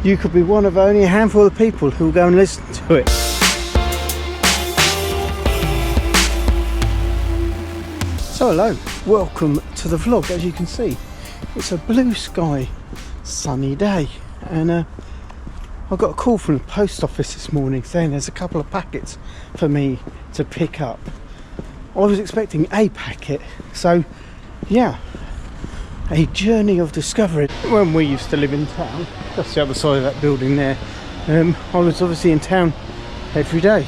You could be one of only a handful of people who will go and listen to it. So hello, welcome to the vlog. As you can see, it's a blue sky, sunny day, and I got a call from the post office this morning saying there's a couple of packets for me to pick up. I was expecting a packet, so yeah, a journey of discovery. When we used to live in town, just the other side of that building there, I was obviously in town every day.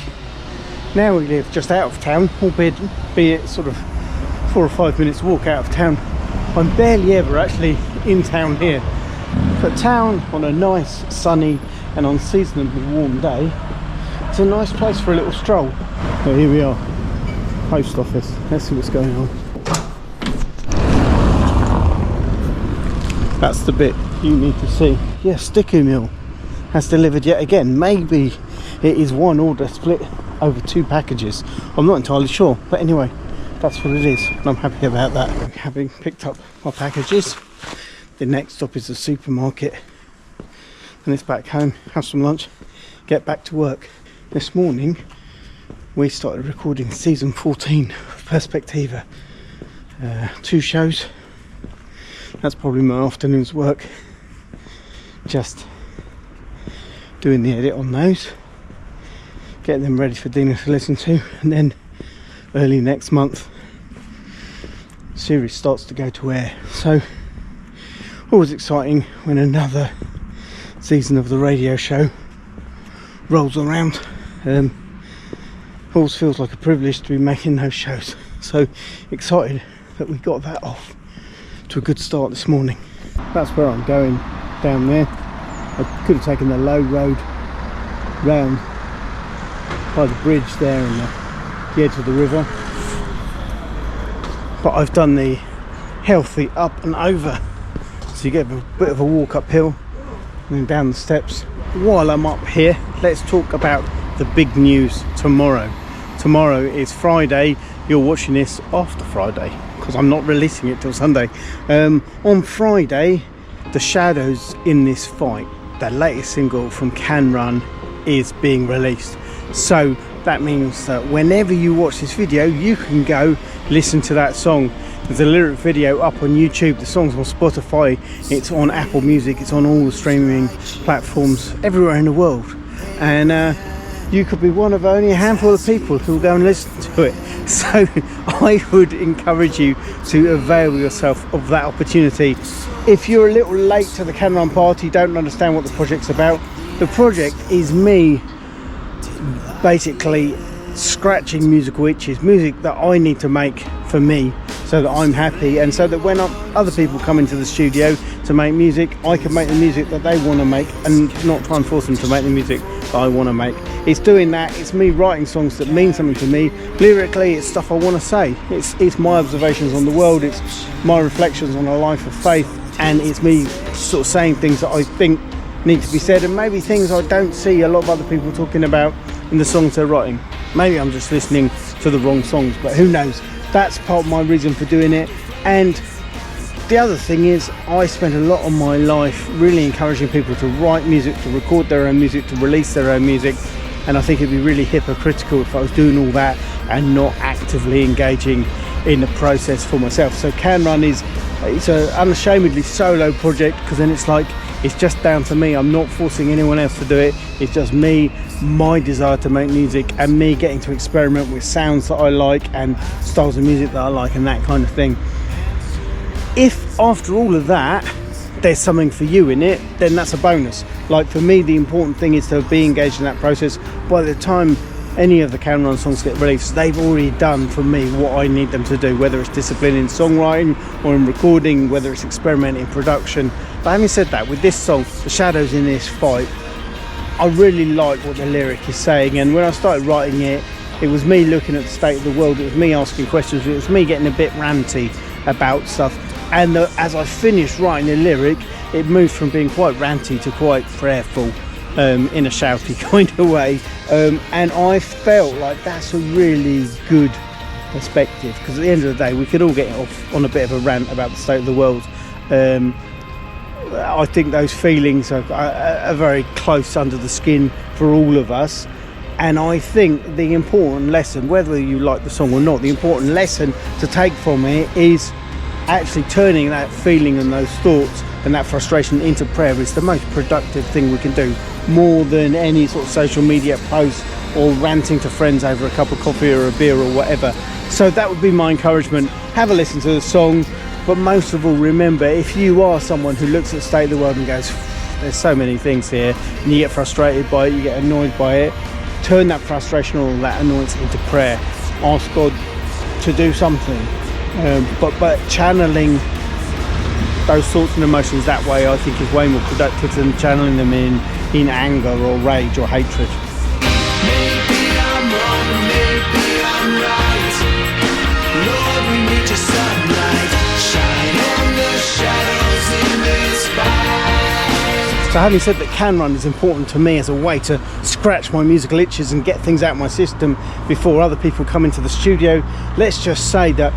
Now we live just out of town, albeit sort of 4 or 5 minutes walk out of town. I'm barely ever actually in town here, but town on a nice sunny and unseasonably warm day, it's a nice place for a little stroll. So here we are, post office. Let's see what's going on. That's the bit you need to see. Yes, Sticky Mill has delivered yet again. Maybe it is one order split over 2 packages. I'm not entirely sure, but anyway, that's what it is, and I'm happy about that. Having picked up my packages, the next stop is the supermarket, and it's back home, have some lunch, get back to work. This morning we started recording season 14 of Perspektiva. 2 shows. That's probably my afternoon's work, just doing the edit on those, getting them ready for Dina to listen to, and then early next month the series starts to go to air. So always exciting when another season of the radio show rolls around. Always feels like a privilege to be making those shows, so excited that we got that off to a good start this morning. That's where I'm going, down there. I could have taken the low road round by the bridge there and the edge of the river, but I've done the healthy up and over, so you get a bit of a walk uphill and then down the steps. While I'm up here, let's talk about the big news tomorrow. Tomorrow is Friday. You're watching this after Friday because I'm not releasing it till Sunday. On Friday, The Shadows in This Fight, the latest single from Kanrun, is being released. So that means that whenever you watch this video, you can go listen to that song. There's a lyric video up on YouTube, the song's on Spotify, it's on Apple Music, it's on all the streaming platforms everywhere in the world, and you could be one of only a handful of people who will go and listen to it. So I would encourage you to avail yourself of that opportunity. If you're a little late to the Kanrun party, don't understand what the project's about, the project is me basically scratching musical itches, music that I need to make for me so that I'm happy, and so that when other people come into the studio to make music, I can make the music that they want to make and not try and force them to make the music that I want to make. It's doing that, it's me writing songs that mean something to me. Lyrically, it's stuff I want to say. It's my observations on the world, it's my reflections on a life of faith, and it's me sort of saying things that I think need to be said, and maybe things I don't see a lot of other people talking about in the songs they're writing. Maybe I'm just listening to the wrong songs, but who knows. That's part of my reason for doing it. And the other thing is, I spent a lot of my life really encouraging people to write music, to record their own music, to release their own music, and I think it'd be really hypocritical if I was doing all that and not actively engaging in the process for myself. So Kanrun it's an unashamedly solo project, because then it's just down to me. I'm not forcing anyone else to do it. It's just me, my desire to make music, and me getting to experiment with sounds that I like and styles of music that I like and that kind of thing. If after all of that there's something for you in it, then that's a bonus. Like for me, the important thing is to be engaged in that process. By the time any of the Kanrun songs get released, they've already done for me what I need them to do, whether it's discipline in songwriting or in recording, whether it's experiment in production. But having said that, with this song, The Shadows in This Fight, I really like what the lyric is saying, and when I started writing it, it was me looking at the state of the world, it was me asking questions, it was me getting a bit ranty about stuff, and as I finished writing the lyric, it moved from being quite ranty to quite prayerful, in a shouty kind of way, and I felt like that's a really good perspective, because at the end of the day we could all get off on a bit of a rant about the state of the world, I think those feelings are very close under the skin for all of us. And I think the important lesson, whether you like the song or not, the important lesson to take from it is actually turning that feeling and those thoughts and that frustration into prayer is the most productive thing we can do, more than any sort of social media post or ranting to friends over a cup of coffee or a beer or whatever. So that would be my encouragement. Have a listen to the song, but most of all, remember, if you are someone who looks at the state of the world and goes, there's so many things here, and you get frustrated by it, you get annoyed by it, turn that frustration or that annoyance into prayer. Ask God to do something, but channeling those thoughts and emotions that way, I think, is way more productive than channeling them in anger or rage or hatred. Maybe I'm wrong, maybe I'm right. Lord, we need your sunlight. Shine on the shadows in this fight. So having said that, Kanrun is important to me as a way to scratch my musical itches and get things out of my system before other people come into the studio. Let's just say that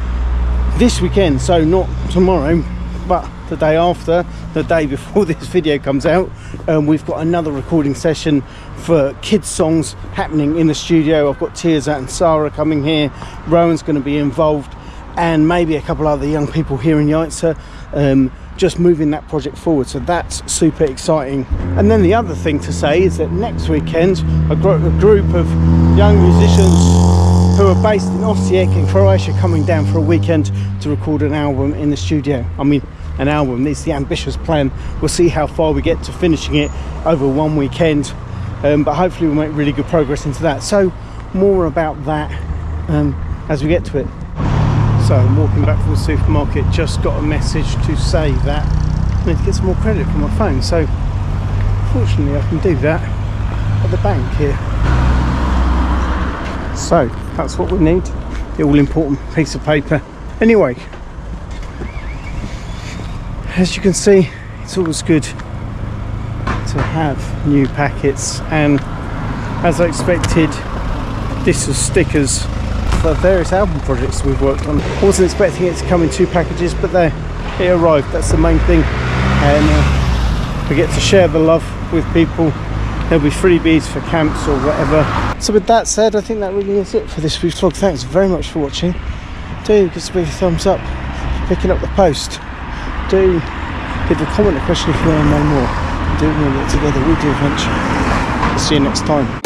this weekend, so not tomorrow, but the day after, the day before this video comes out, we've got another recording session for kids songs happening in the studio. I've got Tirzat and Sarah coming here, Rowan's going to be involved, and maybe a couple other young people here in Yaitsa, just moving that project forward. So that's super exciting. And then the other thing to say is that next weekend I've got a group of young musicians who are based in Osijek in Croatia coming down for a weekend to record an album in the studio. I mean, an album, it's the ambitious plan. We'll see how far we get to finishing it over one weekend, but hopefully we'll make really good progress into that. So more about that as we get to it. So I'm walking back from the supermarket, just got a message to say that I need to get some more credit from my phone. So fortunately I can do that at the bank here. So that's what we need, the all important piece of paper. Anyway, as you can see, it's always good to have new packets, and as I expected, this was stickers for various album projects we've worked on. I wasn't expecting it to come in 2 packages, but it arrived. That's the main thing, and we get to share the love with people. There'll be freebies for camps or whatever. So with that said, I think that really is it for this week's vlog. Thanks very much for watching. Do give us a big thumbs up for picking up the post. Do leave a comment or question if you want to know more. Do remember that together we do adventure. See you next time.